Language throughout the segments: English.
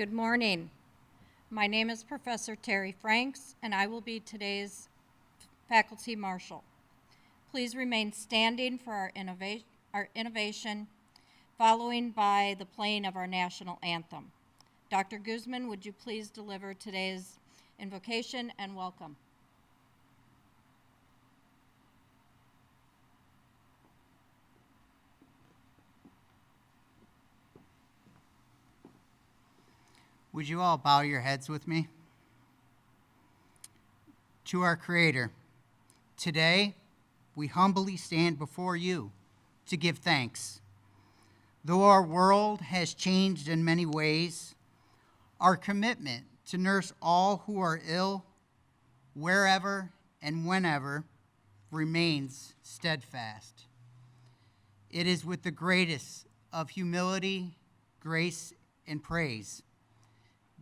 Good morning. My name is Professor Terry Franks, and I will be today's faculty marshal. Please remain standing for our innovation, following by the playing of our national anthem. Dr. Guzman, would you please deliver today's invocation and welcome? Would you all bow your heads with me? To our Creator, today we humbly stand before you to give thanks. Though our world has changed in many ways, our commitment to nurse all who are ill, wherever and whenever, remains steadfast. It is with the greatest of humility, grace, and praise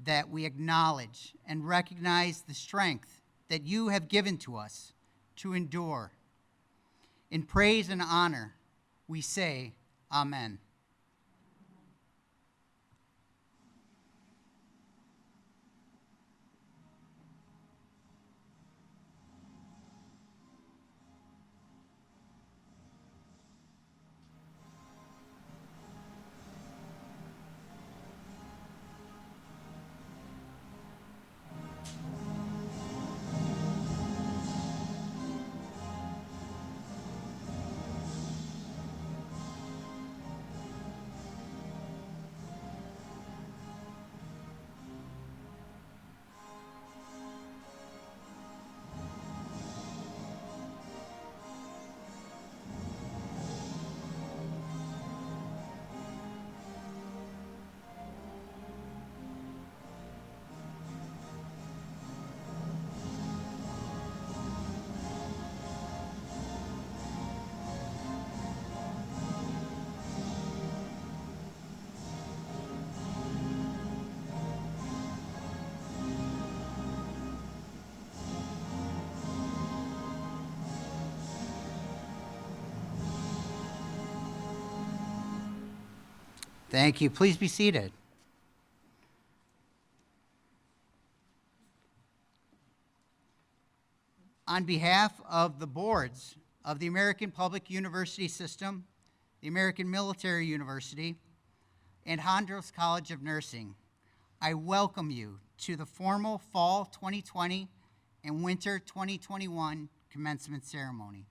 that we acknowledge and recognize the strength that you have given to us to endure. In praise and honor, we say, Amen. Thank you. Please be seated. On behalf of the boards of the American Public University System, the American Military University, and Hondros College of Nursing, I welcome you to the formal Fall 2020 and Winter 2021 commencement ceremony.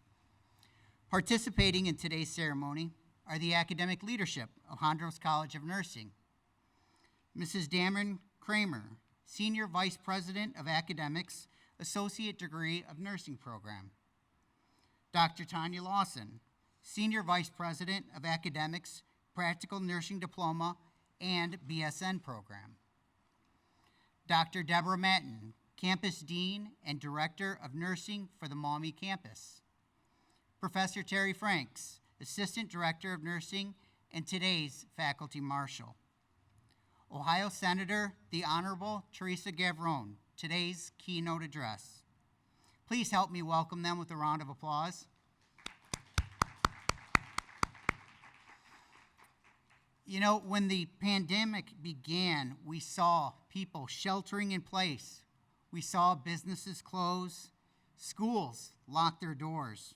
Participating in today's ceremony are the academic leadership of Hondros College of Nursing. Mrs. Dameron Kramer, Senior Vice President of Academics, Associate Degree of Nursing Program. Dr. Tanya Lawson, Senior Vice President of Academics, Practical Nursing Diploma and BSN Program. Dr. Deborah Matten, Campus Dean and Director of Nursing for the Maumee campus. Professor Terry Franks, Assistant Director of Nursing and today's Faculty Marshal. Ohio Senator, the Honorable Teresa Gavron, today's Keynote Address. Please help me welcome them with a round of applause. You know, when the pandemic began, we saw people sheltering in place. We saw businesses close, schools lock their doors.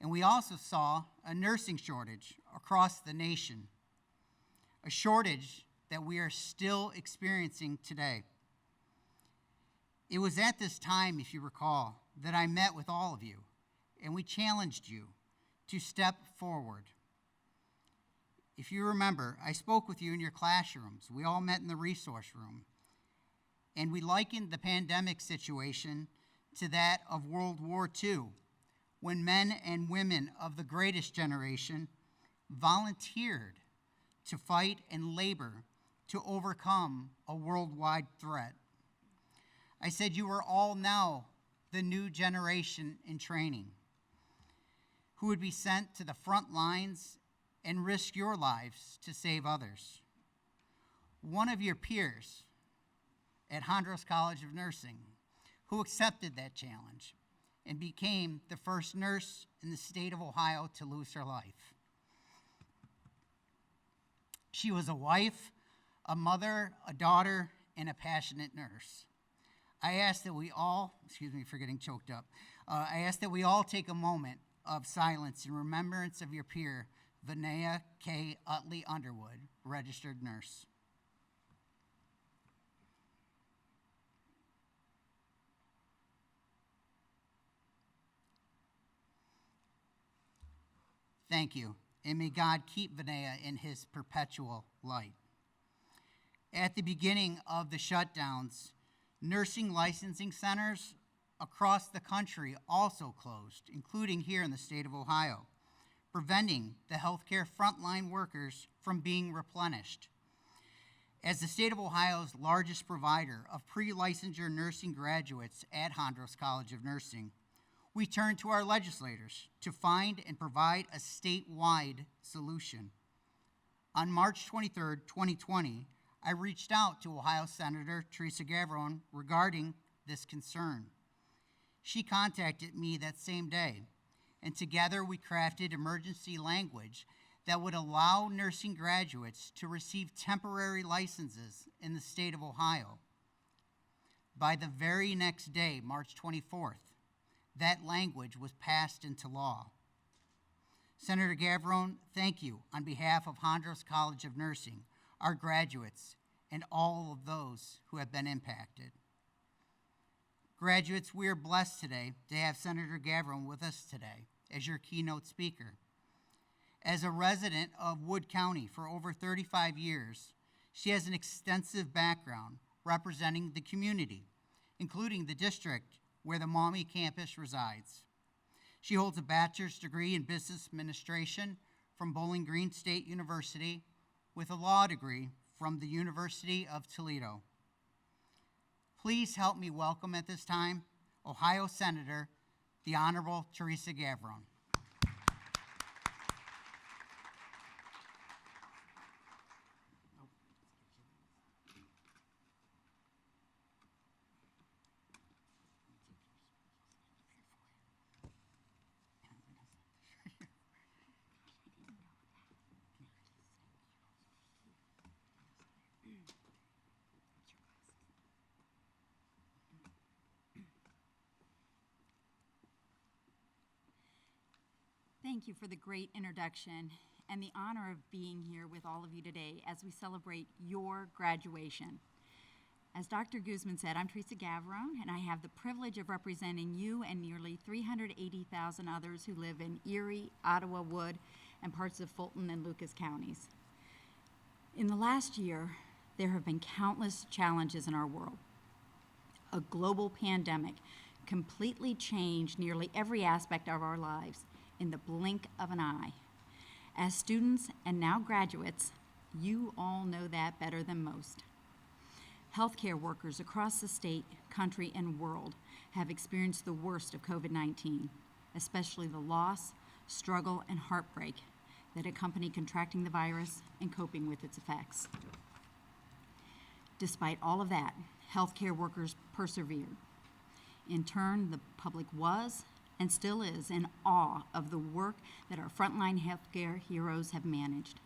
And we also saw a nursing shortage across the nation, a shortage that we are still experiencing today. It was at this time, if you recall, that I met with all of you, and we challenged you to step forward. If you remember, I spoke with you in your classrooms. We all met in the resource room, and we likened the pandemic situation to that of World War II, when men and women of the greatest generation volunteered to fight and labor to overcome a worldwide threat. I said you are all now the new generation in training who would be sent to the front lines and risk your lives to save others. One of your peers at Hondros College of Nursing who accepted that challenge and became the first nurse in the state of Ohio to lose her life. She was a wife, a mother, a daughter, and a passionate nurse. I ask that we all, excuse me for getting choked up, I ask that we all take a moment of silence in remembrance of your peer, Vinaya K. Utley Underwood, registered nurse. Thank you, and may God keep Vinaya in his perpetual light. At the beginning of the shutdowns, nursing licensing centers across the country also closed, including here in the state of Ohio, preventing the healthcare frontline workers from being replenished. As the state of Ohio's largest provider of pre-licensure nursing graduates at Hondros College of Nursing, we turn to our legislators to find and provide a statewide solution. On March 23, 2020, I reached out to Ohio Senator Teresa Gavron regarding this concern. She contacted me that same day, and together we crafted emergency language that would allow nursing graduates to receive temporary licenses in the state of Ohio. By the very next day, March 24th, that language was passed into law. Senator Gavron, thank you on behalf of Hondros College of Nursing, our graduates, and all of those who have been impacted. Graduates, we are blessed today to have Senator Gavron with us today as your keynote speaker. As a resident of Wood County for over 35 years, she has an extensive background representing the community, including the district where the Maumee campus resides. She holds a bachelor's degree in business administration from Bowling Green State University with a law degree from the University of Toledo. Please help me welcome at this time Ohio Senator, the Honorable Teresa Gavron. Thank you for the great introduction and the honor of being here with all of you today as we celebrate your graduation. As Dr. Guzman said, I'm Teresa Gavron, and I have the privilege of representing you and nearly 380,000 others who live in Erie, Ottawa, Wood, and parts of Fulton and Lucas counties. In the last year, there have been countless challenges in our world. A global pandemic completely changed nearly every aspect of our lives in the blink of an eye. As students and now graduates, you all know that better than most. Healthcare workers across the state, country, and world have experienced the worst of COVID-19, especially the loss, struggle, and heartbreak that accompany contracting the virus and coping with its effects. Despite all of that, healthcare workers persevered. In turn, the public was and still is in awe of the work that our frontline healthcare heroes have managed.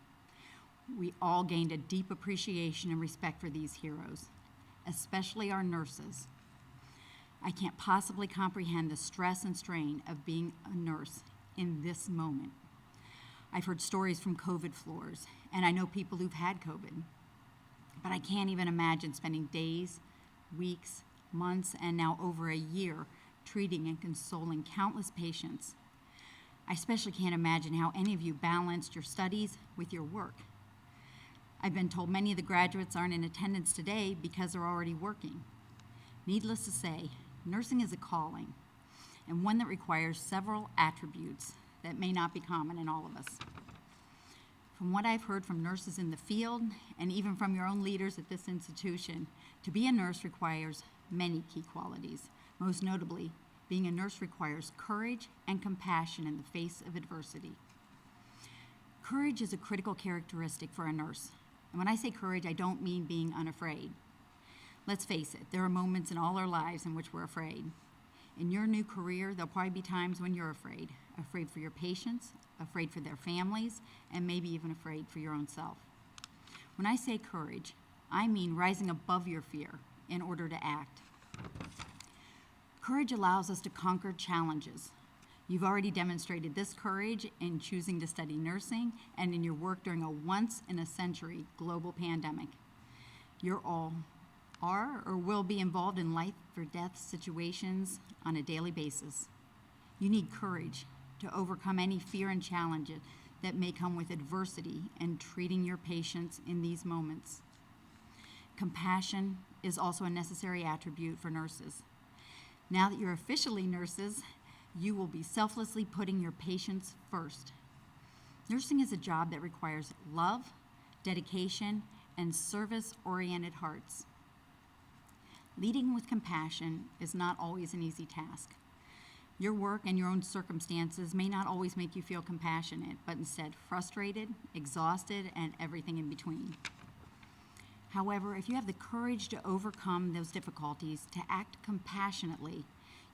We all gained a deep appreciation and respect for these heroes, especially our nurses. I can't possibly comprehend the stress and strain of being a nurse in this moment. I've heard stories from COVID floors, and I know people who've had COVID, but I can't even imagine spending days, weeks, months, and now over a year treating and consoling countless patients. I especially can't imagine how any of you balanced your studies with your work. I've been told many of the graduates aren't in attendance today because they're already working. Needless to say, nursing is a calling, and one that requires several attributes that may not be common in all of us. From what I've heard from nurses in the field, and even from your own leaders at this institution, to be a nurse requires many key qualities. Most notably, being a nurse requires courage and compassion in the face of adversity. Courage is a critical characteristic for a nurse. And when I say courage, I don't mean being unafraid. Let's face it, there are moments in all our lives in which we're afraid. In your new career, there'll probably be times when you're afraid. Afraid for your patients, afraid for their families, and maybe even afraid for your own self. When I say courage, I mean rising above your fear in order to act. Courage allows us to conquer challenges. You've already demonstrated this courage in choosing to study nursing and in your work during a once-in-a-century global pandemic. You're all are or will be involved in life-or-death situations on a daily basis. You need courage to overcome any fear and challenges that may come with adversity and treating your patients in these moments. Compassion is also a necessary attribute for nurses. Now that you're officially nurses, you will be selflessly putting your patients first. Nursing is a job that requires love, dedication, and service-oriented hearts. Leading with compassion is not always an easy task. Your work and your own circumstances may not always make you feel compassionate, but instead frustrated, exhausted, and everything in between. However, if you have the courage to overcome those difficulties, to act compassionately,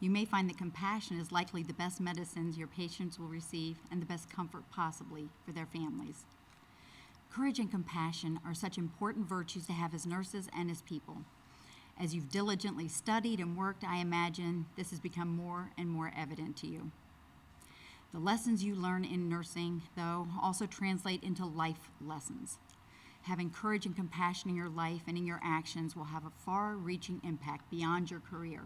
you may find that compassion is likely the best medicines your patients will receive and the best comfort possibly for their families. Courage and compassion are such important virtues to have as nurses and as people. As you've diligently studied and worked, I imagine this has become more and more evident to you. The lessons you learn in nursing, though, also translate into life lessons. Having courage and compassion in your life and in your actions will have a far-reaching impact beyond your career.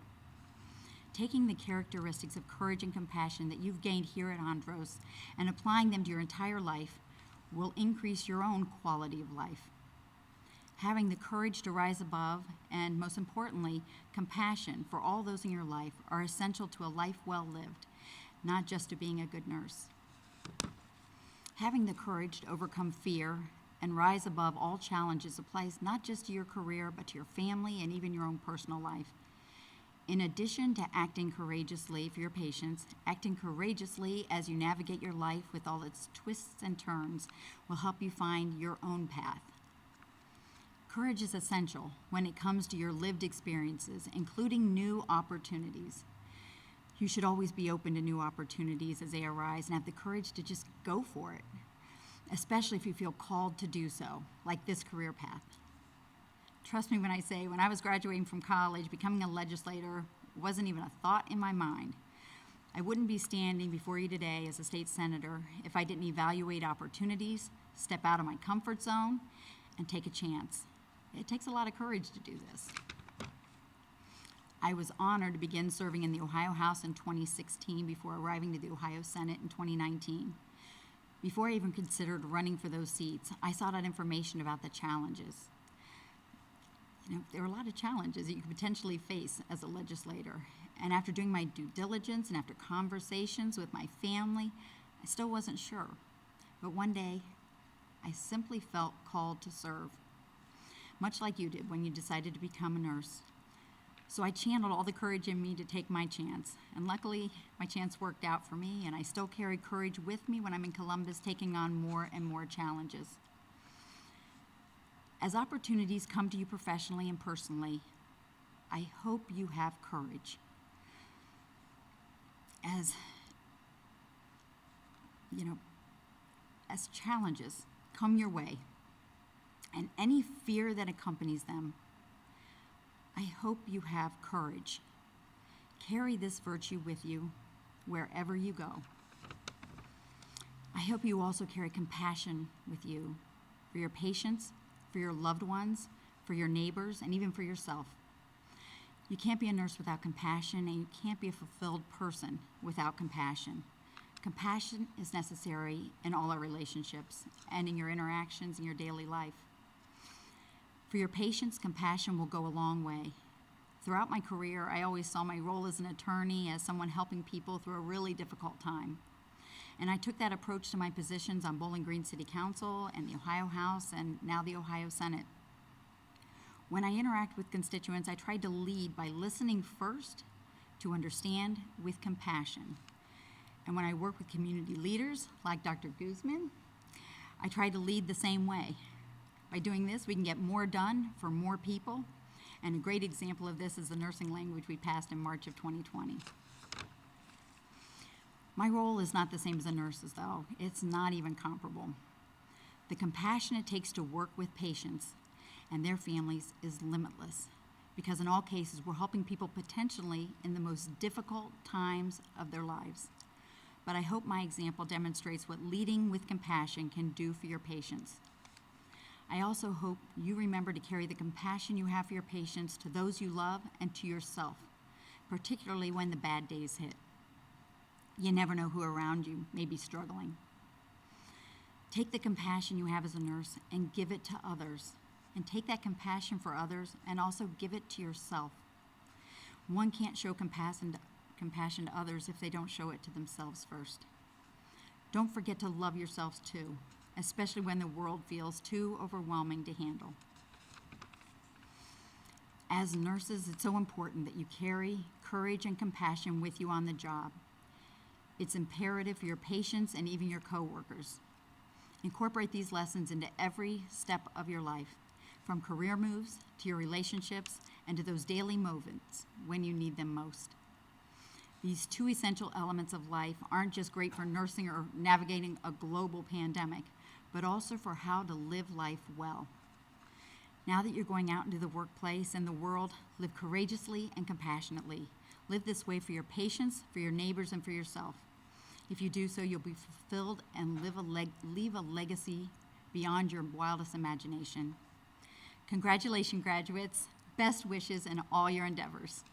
Taking the characteristics of courage and compassion that you've gained here at Hondros and applying them to your entire life will increase your own quality of life. Having the courage to rise above and, most importantly, compassion for all those in your life are essential to a life well lived, not just to being a good nurse. Having the courage to overcome fear and rise above all challenges applies not just to your career, but to your family and even your own personal life. In addition to acting courageously for your patients, acting courageously as you navigate your life with all its twists and turns will help you find your own path. Courage is essential when it comes to your lived experiences, including new opportunities. You should always be open to new opportunities as they arise and have the courage to just go for it, especially if you feel called to do so, like this career path. Trust me when I say, when I was graduating from college, becoming a legislator wasn't even a thought in my mind. I wouldn't be standing before you today as a state senator if I didn't evaluate opportunities, step out of my comfort zone, and take a chance. It takes a lot of courage to do this. I was honored to begin serving in the Ohio House in 2016 before arriving to the Ohio Senate in 2019. Before I even considered running for those seats, I sought out information about the challenges. There are a lot of challenges that you could potentially face as a legislator. And after doing my due diligence and after conversations with my family, I still wasn't sure. But one day, I simply felt called to serve, much like you did when you decided to become a nurse. So I channeled all the courage in me to take my chance. And luckily, my chance worked out for me, and I still carry courage with me when I'm in Columbus taking on more and more challenges. As opportunities come to you professionally and personally, I hope you have courage. As challenges come your way, and any fear that accompanies them, I hope you have courage. Carry this virtue with you wherever you go. I hope you also carry compassion with you for your patients, for your loved ones, for your neighbors, and even for yourself. You can't be a nurse without compassion, and you can't be a fulfilled person without compassion. Compassion is necessary in all our relationships and in your interactions in your daily life. For your patients, compassion will go a long way. Throughout my career, I always saw my role as an attorney as someone helping people through a really difficult time. And I took that approach to my positions on Bowling Green City Council and the Ohio House and now the Ohio Senate. When I interact with constituents, I try to lead by listening first to understand with compassion. And when I work with community leaders like Dr. Guzman, I try to lead the same way. By doing this, we can get more done for more people. And a great example of this is the nursing language we passed in March of 2020. My role is not the same as a nurse's, though. It's not even comparable. The compassion it takes to work with patients and their families is limitless, because in all cases, we're helping people potentially in the most difficult times of their lives. But I hope my example demonstrates what leading with compassion can do for your patients. I also hope you remember to carry the compassion you have for your patients to those you love and to yourself, particularly when the bad days hit. You never know who around you may be struggling. Take the compassion you have as a nurse and give it to others. And take that compassion for others and also give it to yourself. One can't show compassion to others if they don't show it to themselves first. Don't forget to love yourselves too, especially when the world feels too overwhelming to handle. As nurses, it's so important that you carry courage and compassion with you on the job. It's imperative for your patients and even your coworkers. Incorporate these lessons into every step of your life, from career moves to your relationships and to those daily moments when you need them most. These two essential elements of life aren't just great for nursing or navigating a global pandemic, but also for how to live life well. Now that you're going out into the workplace and the world, live courageously and compassionately. Live this way for your patients, for your neighbors, and for yourself. If you do so, you'll be fulfilled and leave a legacy beyond your wildest imagination. Congratulations, graduates. Best wishes in all your endeavors.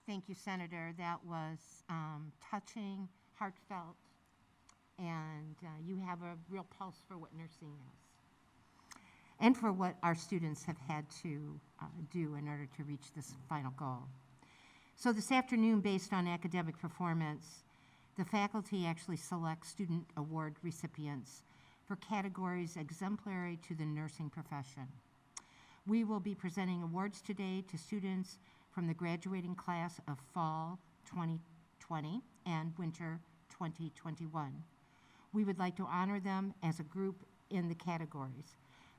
Thank you, Senator. That was touching, heartfelt, and you have a real pulse for what nursing is and for what our students have had to do in order to reach this final goal. So this afternoon, based on academic performance, the faculty actually selects student award recipients for categories exemplary to the nursing profession. We will be presenting awards today to students from the graduating class of Fall 2020 and Winter 2021. We would like to honor them as a group in the categories.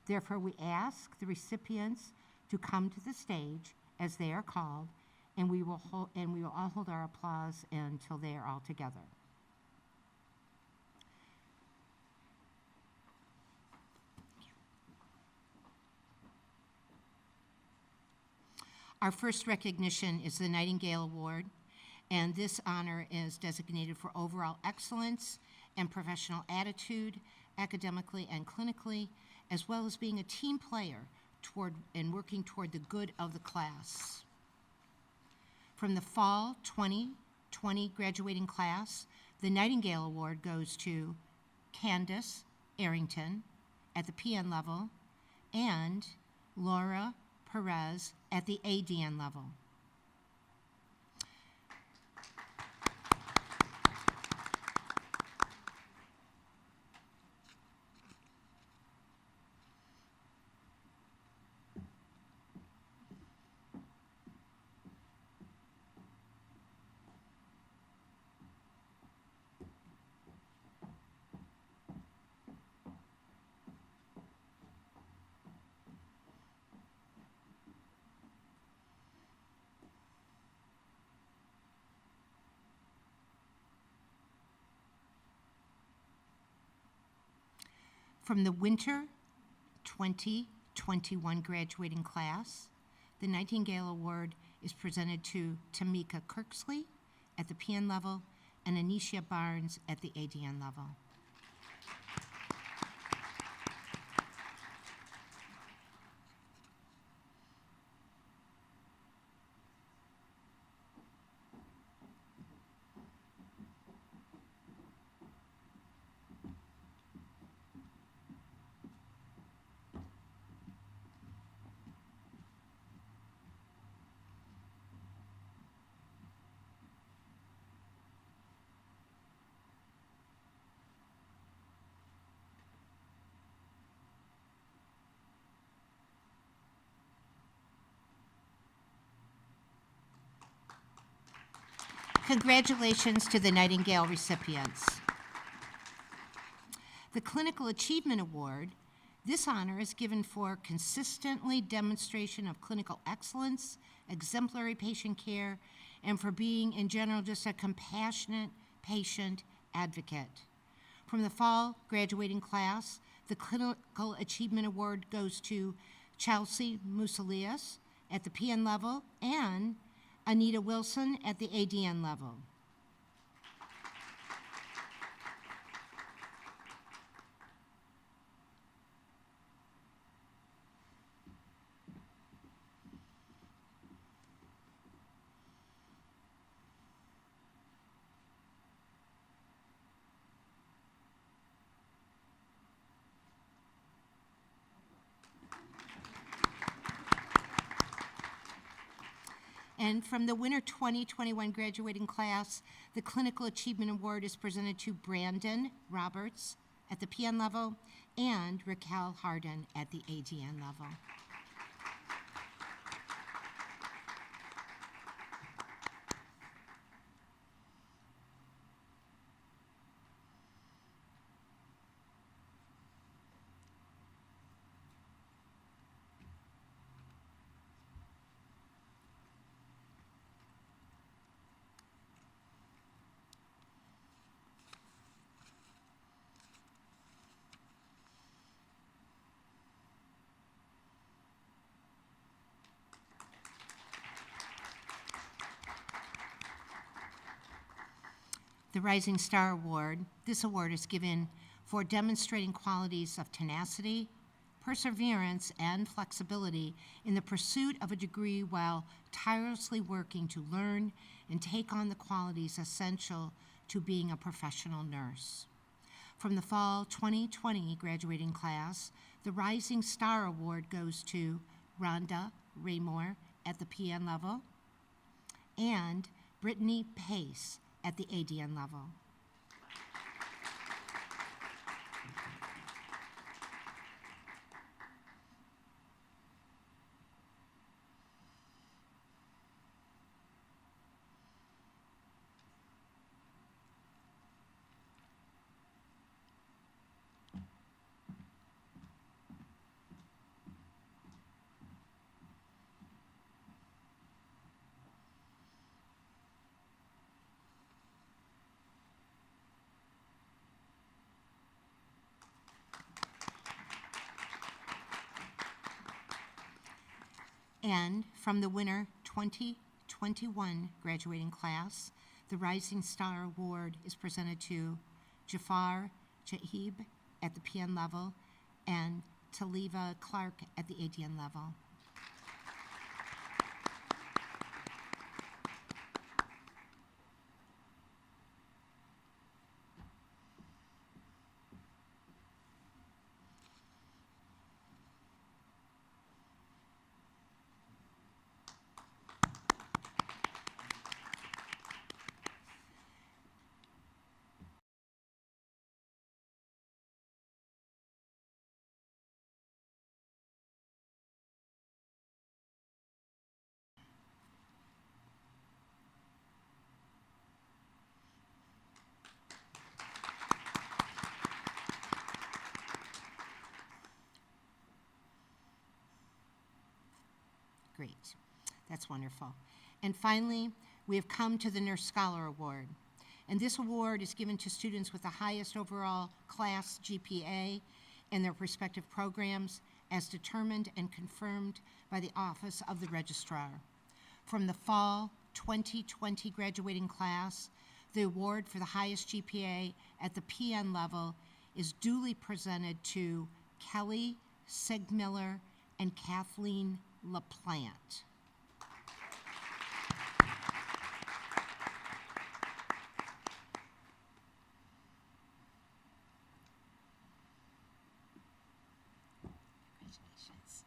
Therefore, we ask the recipients to come to the stage as they are called, and we will all hold our applause until they are all together. Our first recognition is the Nightingale Award, and this honor is designated for overall excellence and professional attitude, academically and clinically, as well as being a team player and working toward the good of the class. From the Fall 2020 graduating class, the Nightingale Award goes to Candace Arrington at the PN level and Laura Perez at the ADN level. From the Winter 2021 graduating class, the Nightingale Award is presented to Tamika Kirksley at the PN level and Anisha Barnes at the ADN level. Congratulations to the Nightingale recipients. The Clinical Achievement Award, this honor is given for consistently demonstration of clinical excellence, exemplary patient care, and for being, in general, just a compassionate patient advocate. From the fall graduating class, the Clinical Achievement Award goes to Chelsea Musalias at the PN level and Anita Wilson at the ADN level. And from the winter 2021 graduating class, the Clinical Achievement Award is presented to Brandon Roberts at the PN level and Raquel Harden at the ADN level. The Rising Star Award, this award is given for demonstrating qualities of tenacity, perseverance, and flexibility in the pursuit of a degree while tirelessly working to learn and take on the qualities essential to being a professional nurse. From the fall 2020 graduating class, the Rising Star Award goes to Rhonda Raymore at the PN level and Brittany Pace at the ADN level. And from the winter 2021 graduating class, the Rising Star Award is presented to Jafar Jahib at the PN level and Taliva Clark at the ADN level. Great. That's wonderful. And finally, we have come to the Nurse Scholar Award. And this award is given to students with the highest overall class GPA in their respective programs as determined and confirmed by the Office of the Registrar. From the fall 2020 graduating class, the award for the highest GPA at the PN level is duly presented to Kelly Sigmiller and Kathleen LaPlante. Congratulations.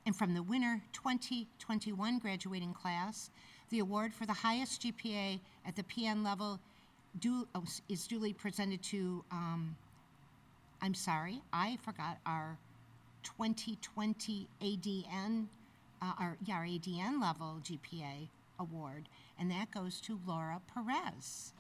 And from the winter 2021 graduating class, The award for the highest GPA at the PN level is duly presented to, I'm sorry, I forgot our 2020 ADN, our ADN level GPA award, and that goes to Laura Perez.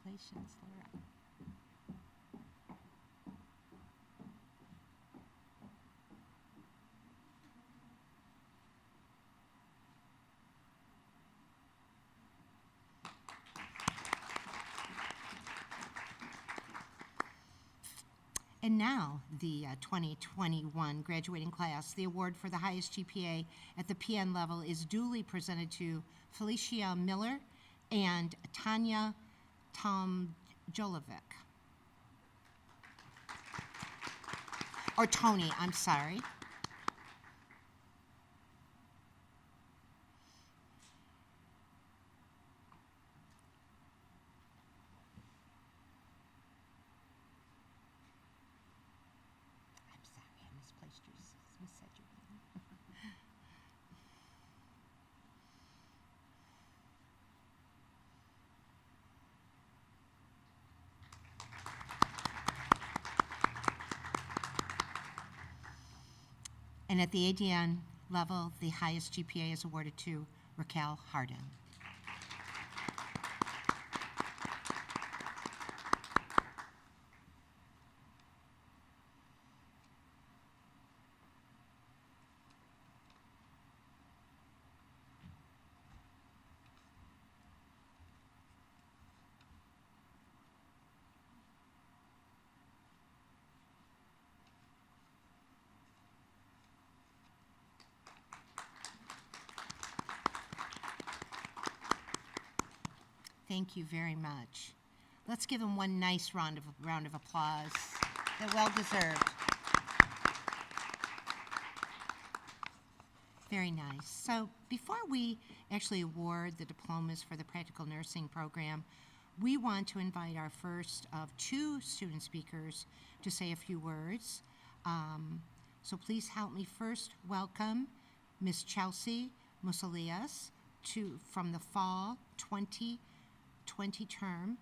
Congratulations, Laura. And now, the 2021 graduating class, the award for the highest GPA at the PN level is duly presented to Felicia Miller and Tanya Tomjolovic. Or Tony, I'm sorry. I'm sorry, I misplaced your, missaid your name. And at the ADN level, the highest GPA is awarded to Raquel Hardin. Thank you very much. Let's give them one nice round of applause. They're well deserved. Very nice. So before we actually award the diplomas for the practical nursing program, we want to invite our first of two student speakers to say a few words. So please help me first welcome Ms. Chelsea Musalias from the fall 2020 term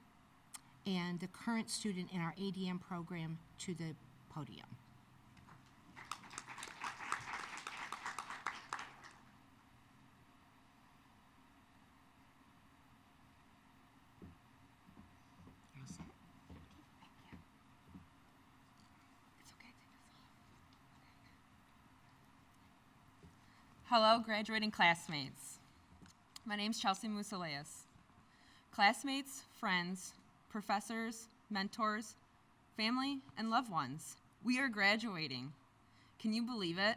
and the current student in our ADM program to the podium. You're all set? Thank you. It's okay, take this off. Hello, graduating classmates. My name's Chelsea Musaleas. Classmates, friends, professors, mentors, family, and loved ones, we are graduating. Can you believe it?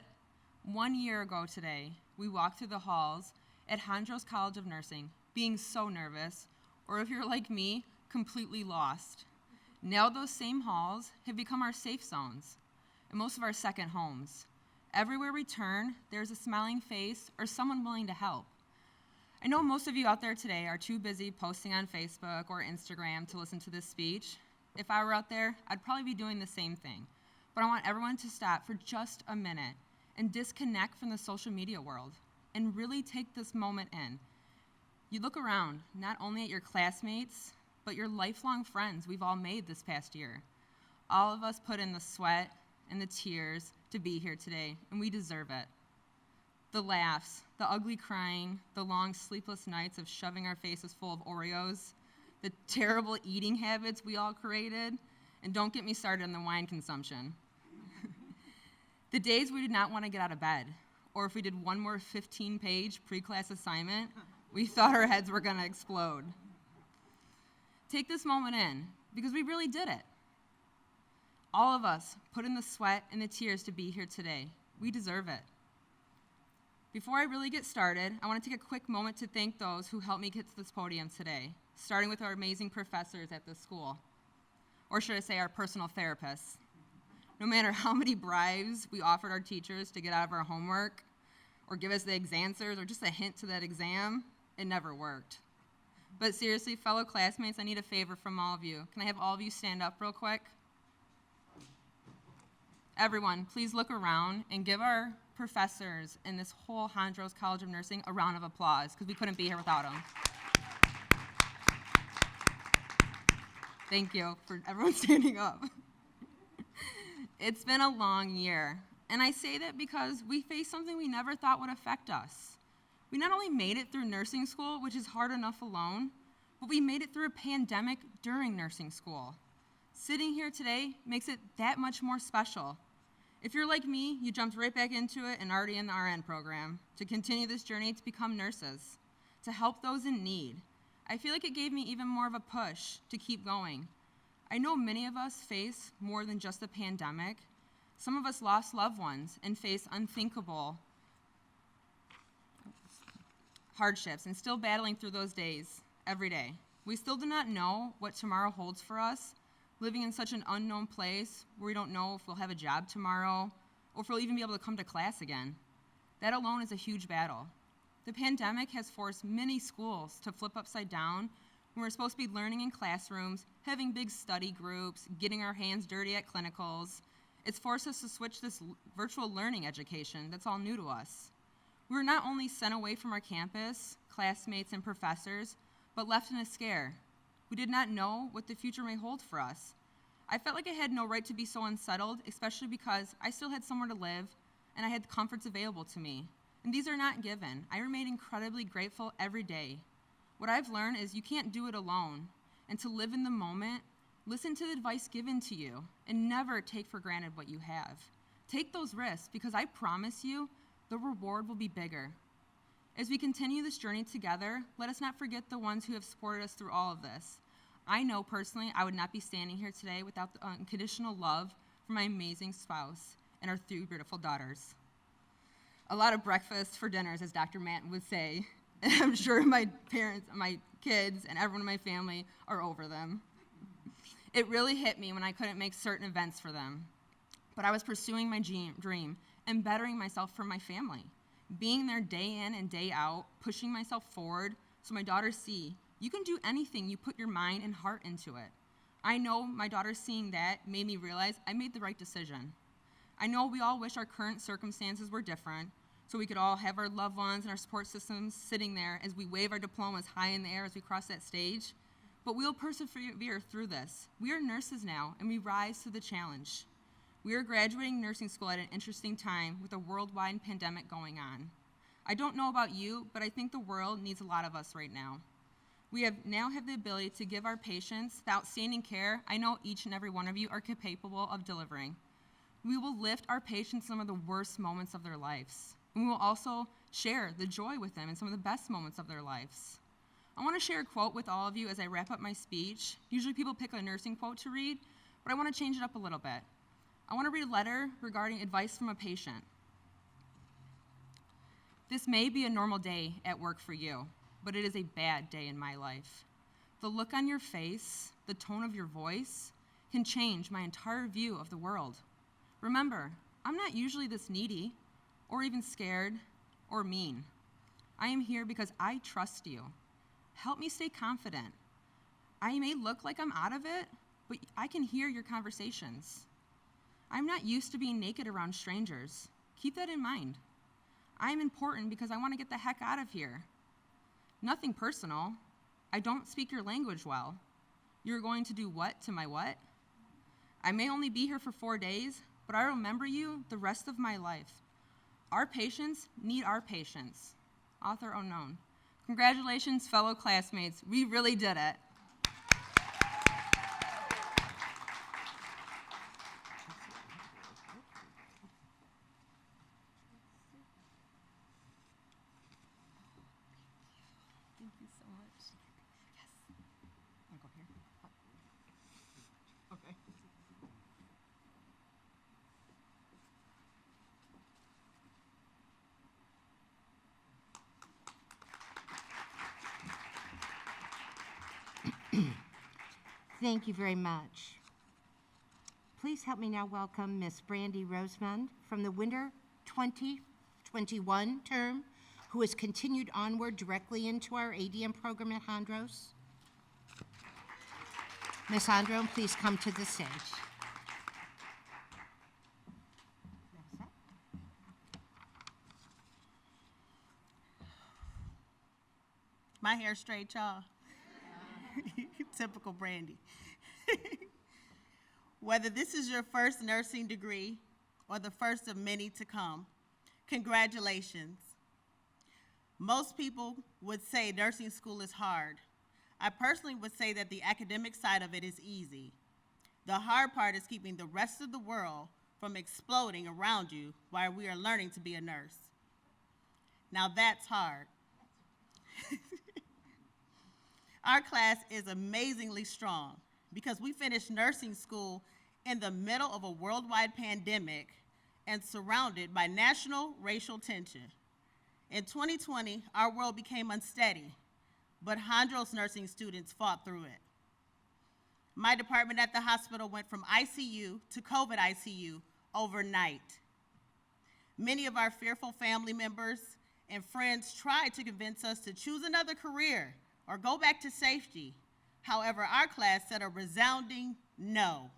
1 year ago today, we walked through the halls at Hondros College of Nursing, being so nervous, or if you're like me, completely lost. Now those same halls have become our safe zones and most of our second homes. Everywhere we turn, there's a smiling face or someone willing to help. I know most of you out there today are too busy posting on Facebook or Instagram to listen to this speech. If I were out there, I'd probably be doing the same thing. But I want everyone to stop for just a minute and disconnect from the social media world and really take this moment in. You look around, not only at your classmates, but your lifelong friends we've all made this past year. All of us put in the sweat and the tears to be here today, and we deserve it. The laughs, the ugly crying, the long sleepless nights of shoving our faces full of Oreos, the terrible eating habits we all created, and don't get me started on the wine consumption. The days we did not want to get out of bed, or if we did one more 15-page pre-class assignment, we thought our heads were going to explode. Take this moment in, because we really did it. All of us put in the sweat and the tears to be here today. We deserve it. Before I really get started, I want to take a quick moment to thank those who helped me get to this podium today, starting with our amazing professors at this school, or should I say our personal therapists. No matter how many bribes we offered our teachers to get out of our homework, or give us the answers, or just a hint to that exam, it never worked. But seriously, fellow classmates, I need a favor from all of you. Can I have all of you stand up real quick? Everyone, please look around and give our professors in this whole Hondros College of Nursing a round of applause, because we couldn't be here without them. Thank you for everyone standing up. It's been a long year, and I say that because we faced something we never thought would affect us. We not only made it through nursing school, which is hard enough alone, but we made it through a pandemic during nursing school. Sitting here today makes it that much more special. If you're like me, you jumped right back into it and already in the RN program to continue this journey to become nurses, to help those in need. I feel like it gave me even more of a push to keep going. I know many of us face more than just a pandemic. Some of us lost loved ones and face unthinkable hardships and still battling through those days every day. We still do not know what tomorrow holds for us, living in such an unknown place where we don't know if we'll have a job tomorrow or if we'll even be able to come to class again. That alone is a huge battle. The pandemic has forced many schools to flip upside down when we're supposed to be learning in classrooms, having big study groups, getting our hands dirty at clinicals. It's forced us to switch this virtual learning education that's all new to us. We were not only sent away from our campus, classmates, and professors, but left in a scare. We did not know what the future may hold for us. I felt like I had no right to be so unsettled, especially because I still had somewhere to live and I had the comforts available to me. And these are not given. I remain incredibly grateful every day. What I've learned is you can't do it alone. And to live in the moment, listen to the advice given to you, and never take for granted what you have. Take those risks, because I promise you, the reward will be bigger. As we continue this journey together, let us not forget the ones who have supported us through all of this. I know personally I would not be standing here today without the unconditional love from my amazing spouse and our 3 beautiful daughters. A lot of breakfast for dinners, as Dr. Manton would say, and I'm sure my parents, my kids, and everyone in my family are over them. It really hit me when I couldn't make certain events for them, but I was pursuing my dream and bettering myself for my family, being there day in and day out, pushing myself forward so my daughters see you can do anything you put your mind and heart into it. I know my daughters seeing that made me realize I made the right decision. I know we all wish our current circumstances were different, so we could all have our loved ones and our support systems sitting there as we wave our diplomas high in the air as we cross that stage, but we'll persevere through this. We are nurses now, and we rise to the challenge. We are graduating nursing school at an interesting time with a worldwide pandemic going on. I don't know about you, but I think the world needs a lot of us right now. We now have the ability to give our patients the outstanding care I know each and every one of you are capable of delivering. We will lift our patients some of the worst moments of their lives, and we will also share the joy with them in some of the best moments of their lives. I want to share a quote with all of you as I wrap up my speech. Usually people pick a nursing quote to read, but I want to change it up a little bit. I want to read a letter regarding advice from a patient. This may be a normal day at work for you, but it is a bad day in my life. The look on your face, the tone of your voice, can change my entire view of the world. Remember, I'm not usually this needy, or even scared, or mean. I am here because I trust you. Help me stay confident. I may look like I'm out of it, but I can hear your conversations. I'm not used to being naked around strangers. Keep that in mind. I am important because I want to get the heck out of here. Nothing personal. I don't speak your language well. You're going to do what to my what? I may only be here for 4 days, but I remember you the rest of my life. Our patients need our patience. Author unknown. Congratulations, fellow classmates. We really did it. Thank you so much. Yes. Wanna go here? Okay. Thank you very much. Please help me now welcome Miss Brandy Rosemond from the winter 2021 term, who has continued onward directly into our ADM program at Hondros. Ms. Hondros, please come to the stage. My hair straight, y'all. Typical Brandy. Whether this is your first nursing degree or the first of many to come, congratulations. Most people would say nursing school is hard. I personally would say that the academic side of it is easy. The hard part is keeping the rest of the world from exploding around you while we are learning to be a nurse. Now that's hard. Our class is amazingly strong because we finished nursing school in the middle of a worldwide pandemic and surrounded by national racial tension. In 2020, our world became unsteady, but Hondros nursing students fought through it. My department at the hospital went from ICU to COVID ICU overnight. Many of our fearful family members and friends tried to convince us to choose another career or go back to safety. However, our class said a resounding no.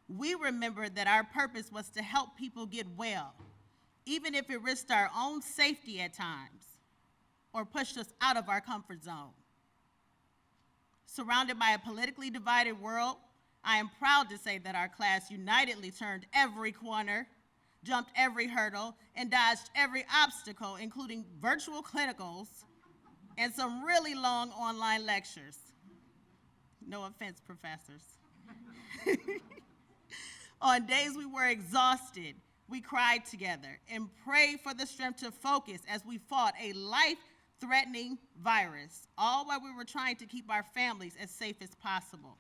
We remembered that our purpose was to help people get well, even if it risked our own safety at times or pushed us out of our comfort zone. Surrounded by a politically divided world, I am proud to say that our class unitedly turned every corner, jumped every hurdle, and dodged every obstacle, including virtual clinicals and some really long online lectures. No offense, professors. On days we were exhausted, we cried together and prayed for the strength to focus as we fought a life-threatening virus, all while we were trying to keep our families as safe as possible.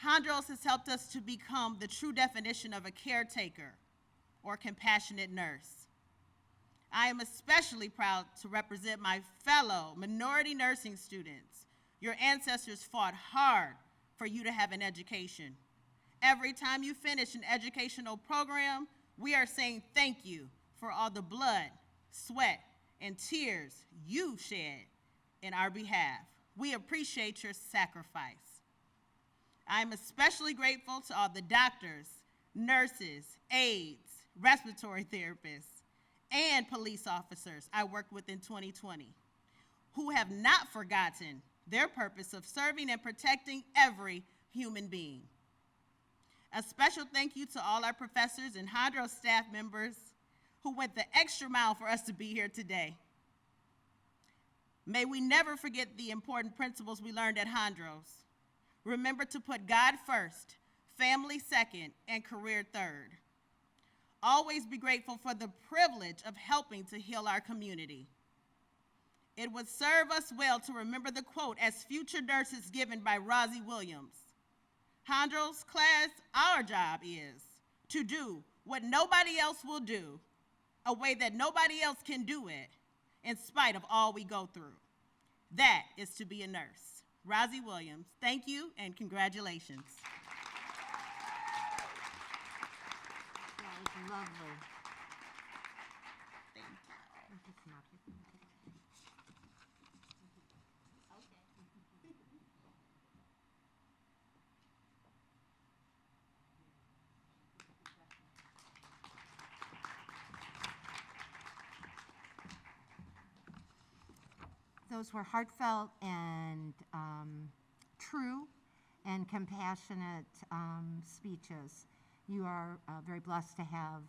Hondros has helped us to become the true definition of a caretaker or compassionate nurse. I am especially proud to represent my fellow minority nursing students. Your ancestors fought hard for you to have an education. Every time you finish an educational program, we are saying thank you for all the blood, sweat, and tears you shed in our behalf. We appreciate your sacrifice. I am especially grateful to all the doctors, nurses, aides, respiratory therapists, and police officers I worked with in 2020, who have not forgotten their purpose of serving and protecting every human being. A special thank you to all our professors and Hondros staff members who went the extra mile for us to be here today. May we never forget the important principles we learned at Hondros. Remember to put God first, family second, and career third. Always be grateful for the privilege of helping to heal our community. It would serve us well to remember the quote as future nurses given by Rosie Williams. Hondros class, our job is to do what nobody else will do, a way that nobody else can do it, in spite of all we go through. That is to be a nurse. Rosie Williams, thank you and congratulations. That was lovely. Thank you. Those were heartfelt and true and compassionate speeches. You are very blessed to have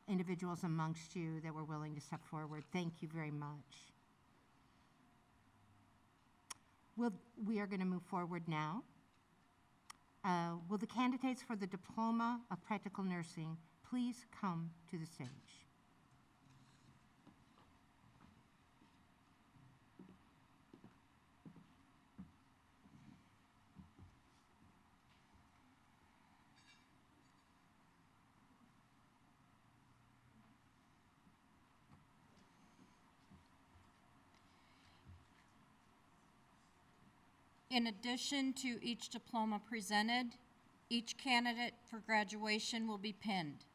individuals amongst you that were willing to step forward. Thank you very much. We are going to move forward now. Will the candidates for the Diploma of Practical Nursing please come to the stage? In addition to each diploma presented, each candidate for graduation will be pinned.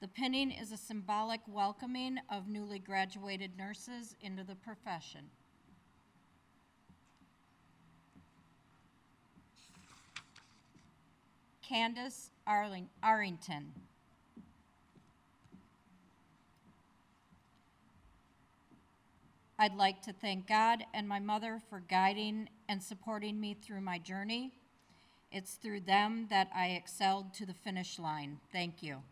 The pinning is a symbolic welcoming of newly graduated nurses into the profession. Candace Arrington. I'd like to thank God and my mother for guiding and supporting me through my journey. It's through them that I excelled to the finish line. Thank you.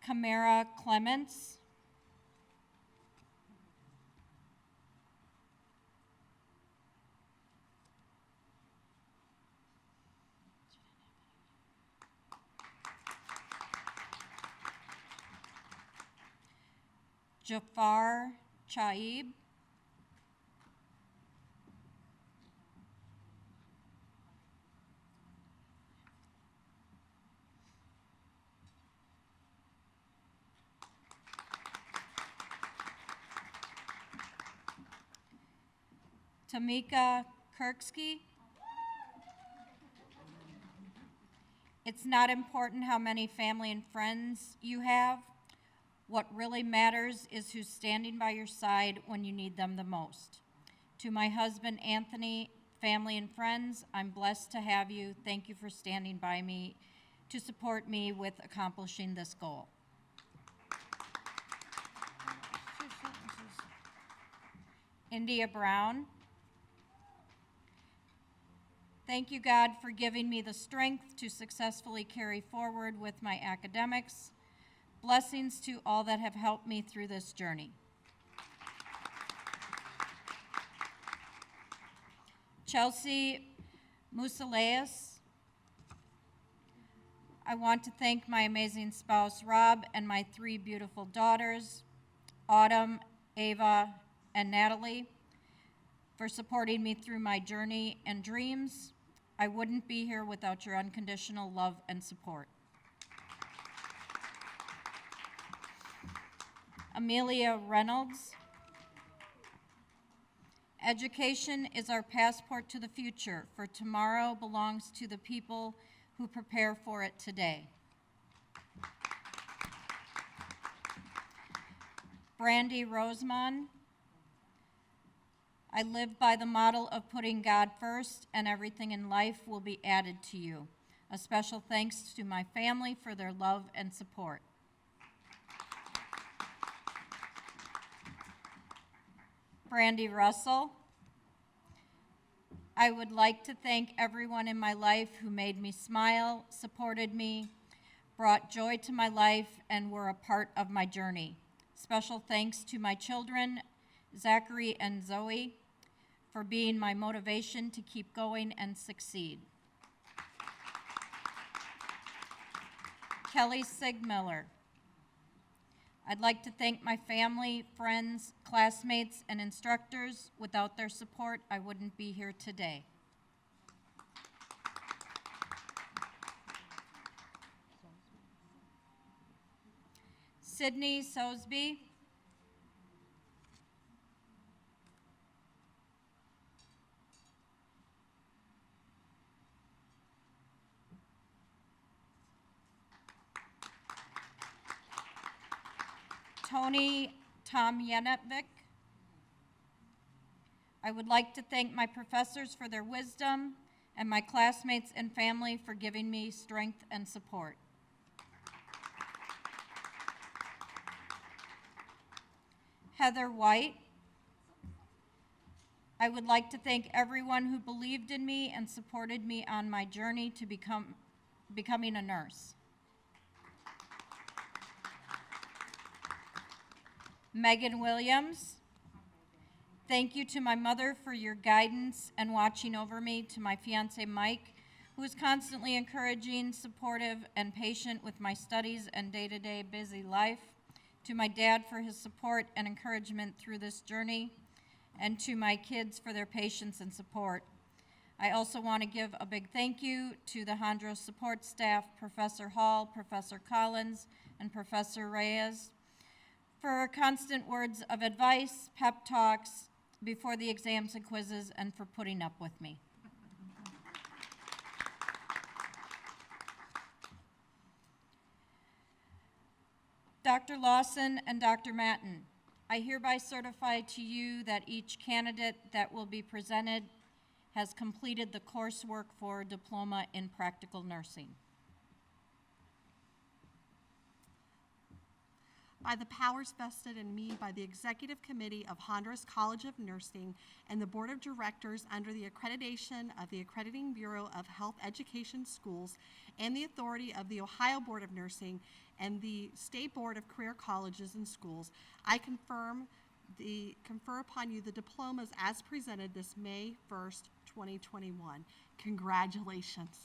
Camara Clements. Jafar Chaib. Tamika Kirksky. It's not important how many family and friends you have. What really matters is who's standing by your side when you need them the most. To my husband, Anthony, family and friends, I'm blessed to have you. Thank you for standing by me to support me with accomplishing this goal. India Brown. Thank you, God, for giving me the strength to successfully carry forward with my academics. Blessings to all that have helped me through this journey. Chelsea Musaleas. I want to thank my amazing spouse, Rob, and my 3 beautiful daughters, Autumn, Ava, and Natalie, for supporting me through my journey and dreams. I wouldn't be here without your unconditional love and support. Amelia Reynolds. Education is our passport to the future, for tomorrow belongs to the people who prepare for it today. Brandy Rosemond. I live by the model of putting God first, and everything in life will be added to you. A special thanks to my family for their love and support. Brandy Russell. I would like to thank everyone in my life who made me smile, supported me, brought joy to my life, and were a part of my journey. Special thanks to my children, Zachary and Zoe, for being my motivation to keep going and succeed. Kelly Sigmiller. I'd like to thank my family, friends, classmates, and instructors. Without their support, I wouldn't be here today. Sydney Sosby. Tony Tomjanovic. I would like to thank my professors for their wisdom and my classmates and family for giving me strength and support. Heather White. I would like to thank everyone who believed in me and supported me on my journey to becoming a nurse. Megan Williams. Thank you to my mother for your guidance and watching over me, to my fiance Mike, who is constantly encouraging, supportive, and patient with my studies and day-to-day busy life, to my dad for his support and encouragement through this journey, and to my kids for their patience and support. I also want to give a big thank you to the Hondros support staff, Professor Hall, Professor Collins, and Professor Reyes, for constant words of advice, pep talks before the exams and quizzes, and for putting up with me. Dr. Lawson and Dr. Matten, I hereby certify to you that each candidate that will be presented has completed the coursework for Diploma in Practical Nursing. By the powers vested in me by the Executive Committee of Hondros College of Nursing and the Board of Directors under the accreditation of the Accrediting Bureau of Health Education Schools and the authority of the Ohio Board of Nursing and the State Board of Career Colleges and Schools, I confer upon you the diplomas as presented this May 1st, 2021. Congratulations.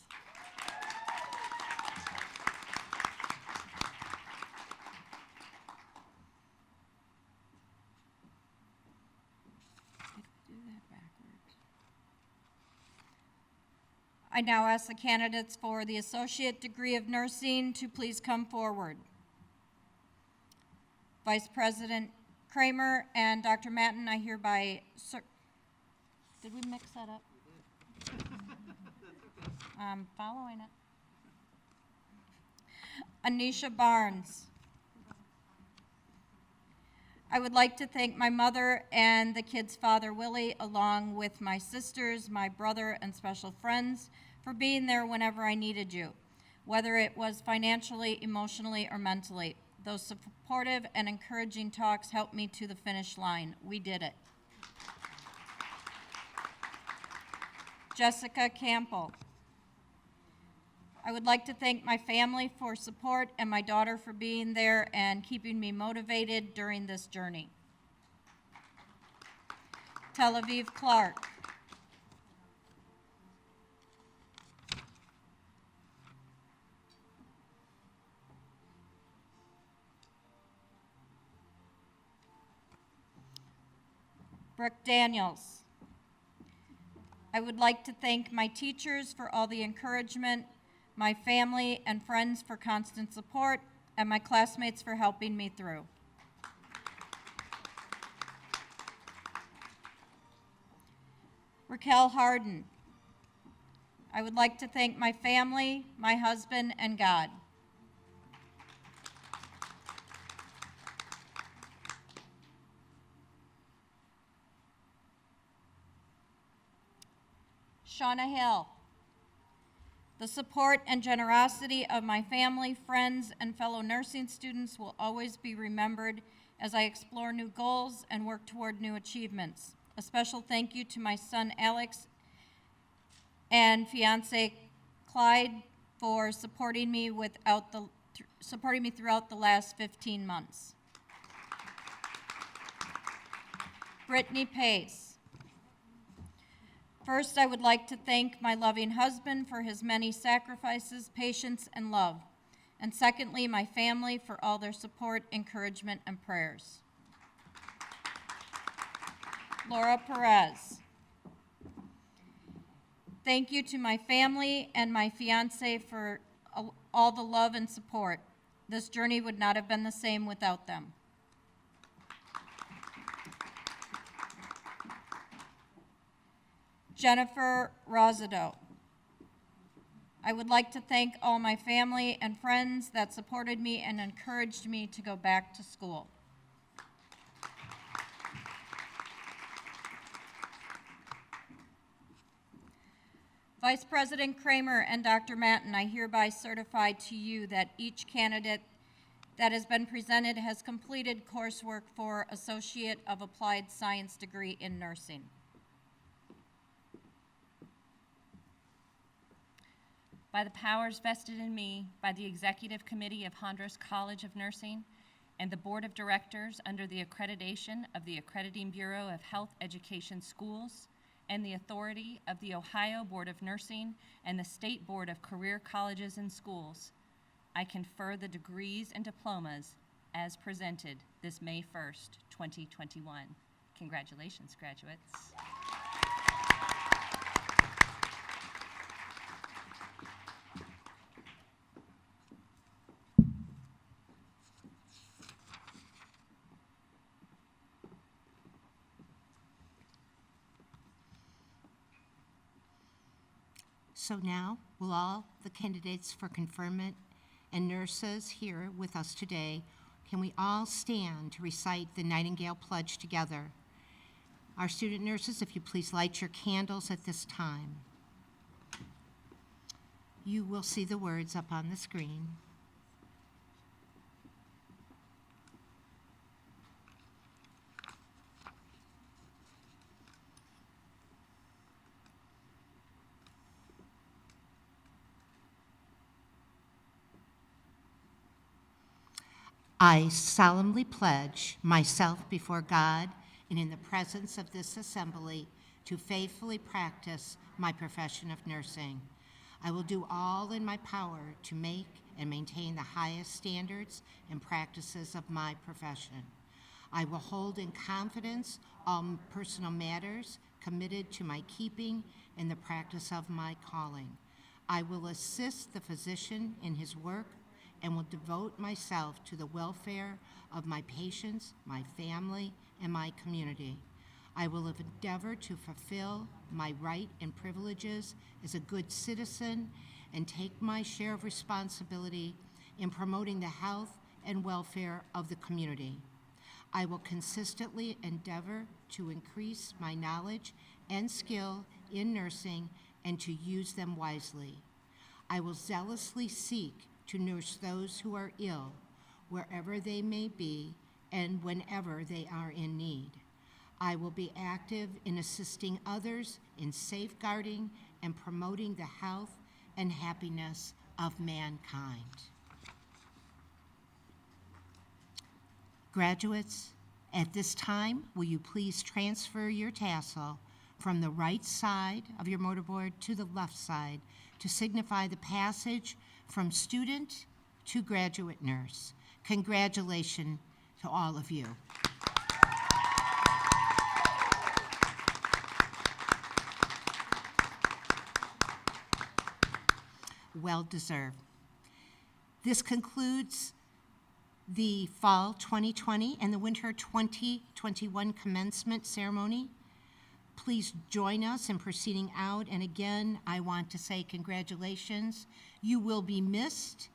I now ask the candidates for the Associate Degree of Nursing to please come forward. Vice President Kramer and Dr. Matten, I hereby did we mix that up? I'm following it. Anisha Barnes. I would like to thank my mother and the kids' father, Willie, along with my sisters, my brother, and special friends for being there whenever I needed you, whether it was financially, emotionally, or mentally. Those supportive and encouraging talks helped me to the finish line. We did it. Jessica Campbell. I would like to thank my family for support and my daughter for being there and keeping me motivated during this journey. Tel Aviv Clark. Brooke Daniels. I would like to thank my teachers for all the encouragement, my family and friends for constant support, and my classmates for helping me through. Raquel Harden. I would like to thank my family, my husband, and God. Shauna Hill. The support and generosity of my family, friends, and fellow nursing students will always be remembered as I explore new goals and work toward new achievements. A special thank you to my son, Alex, and fiance, Clyde, for supporting me throughout the last 15 months. Brittany Pace. First, I would like to thank my loving husband for his many sacrifices, patience, and love. And secondly, my family for all their support, encouragement, and prayers. Laura Perez. Thank you to my family and my fiance for all the love and support. This journey would not have been the same without them. Jennifer Rosido. I would like to thank all my family and friends that supported me and encouraged me to go back to school. Vice President Kramer and Dr. Matten, I hereby certify to you that each candidate that has been presented has completed coursework for Associate of Applied Science degree in nursing. By the powers vested in me by the Executive Committee of Hondros College of Nursing and the Board of Directors under the accreditation of the Accrediting Bureau of Health Education Schools and the authority of the Ohio Board of Nursing and the State Board of Career Colleges and Schools, I confer the degrees and diplomas as presented this May 1st, 2021. Congratulations, graduates. So now, will all the candidates for conferment and nurses here with us today can we all stand to recite the Nightingale Pledge together? Our student nurses, if you please light your candles at this time. You will see the words up on the screen. I solemnly pledge myself before God and in the presence of this assembly to faithfully practice my profession of nursing. I will do all in my power to make and maintain the highest standards and practices of my profession. I will hold in confidence all personal matters committed to my keeping in the practice of my calling. I will assist the physician in his work and will devote myself to the welfare of my patients, my family, and my community. I will endeavor to fulfill my right and privileges as a good citizen and take my share of responsibility in promoting the health and welfare of the community. I will consistently endeavor to increase my knowledge and skill in nursing and to use them wisely. I will zealously seek to nurse those who are ill, wherever they may be and whenever they are in need. I will be active in assisting others in safeguarding and promoting the health and happiness of mankind. Graduates, at this time, will you please transfer your tassel from the right side of your mortarboard to the left side to signify the passage from student to graduate nurse. Congratulations to all of you. Well deserved. This concludes the fall 2020 and the winter 2021 commencement ceremony. Please join us in proceeding out. And again, I want to say congratulations. You will be missed.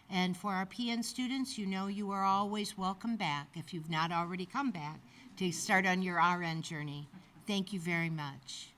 And for our PN students, you know you are always welcome back if you've not already come back to start on your RN journey. Thank you very much.